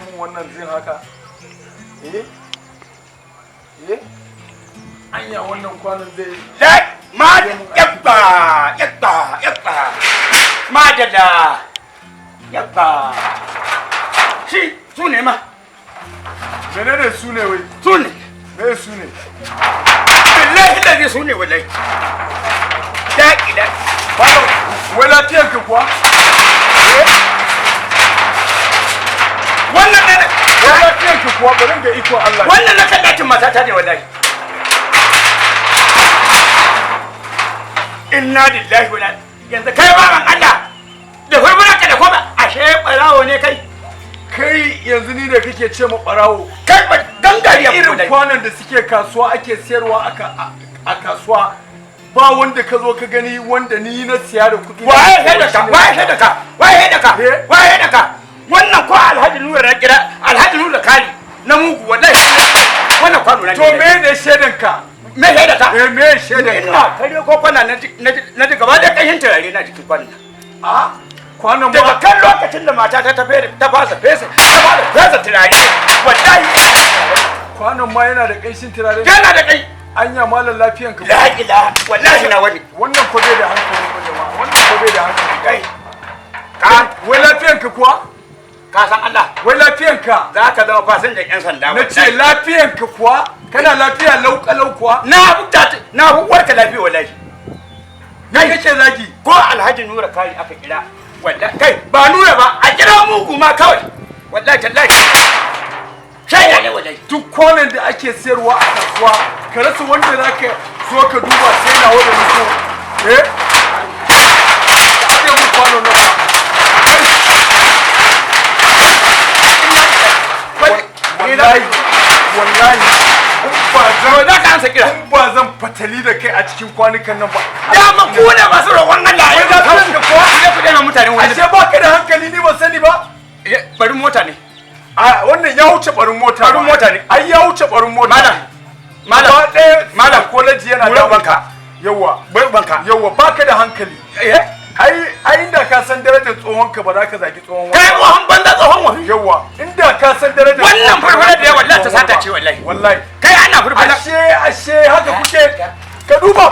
mun wannan zin haka anya wannan kwanan zai yabba madalla yabba shi su ne ma menene su ne wai su ne me su ne billahi lalle su ne wallahi daƙila malam wai lafiyar ka kuwa wannan ne wai lafiyar ka kuwa bari ga iko Allah wannan na kallatin matata ne wallahi inna lillahi wa inna yanzu kai baban Allah da farfara ka da kuma ashe barawo ne kai yanzu ni da kake ce mu barawo kai ba dangariya irin kwanan da suke kasuwa ake sayarwa a kasuwa ba wanda ka zo ka gani wanda ni na siya da kuɗi waye daka wannan ko Alhaji Nura na kira Alhaji Nura kali na mugu wallahi wannan kwano na to me ne shedan ka me shaida ka me shedan ka ina kare ko kwana na ji gaba da kashin turare na jikin kwanan a kwanan daga kan lokacin da mata ta fasa fesa turare wallahi kwanan ma yana da kanshin turare yana da kai anya malan lafiyan ka la ilaha wallahi na wani wannan ko bai da hankali ko jama'a wannan ko bai da hankali kai ka wai lafiyan ka kuwa ka san Allah wai lafiyan ka za ka zama fasinjan yan sanda na ce lafiyan ka kuwa kana lafiya lau kuwa na warka lafiya wallahi kai kake zagi ko Alhaji Nura kari aka kira wallahi kai ba Nura ba a kira mugu ma kawai wallahi tallahi shaida ne wallahi duk kwanan da ake sayarwa a kasuwa ka rasa wanda za ka zo ka duba sai na wanda mutu ake mu kwano na wallahi ba zan fatali da kai a cikin kwanukan nan ba dama ku ne masu roƙon Allah ya ga ka kuwa ku dena mutane wani ashe ba ka da hankali ni ba sani ba bari mota ne a wannan ya wuce barin mota ne ai ya wuce barin mota malam college yana da banka yawa baka da hankali ai inda ka san darajar tsohon ka ba za ka zagi tsohon kai tsohon banza tsohon wani yawa inda ka san darajar wannan farfara da wallahi ta sata ce wallahi kai ana farfara ashe haka kuke ka duba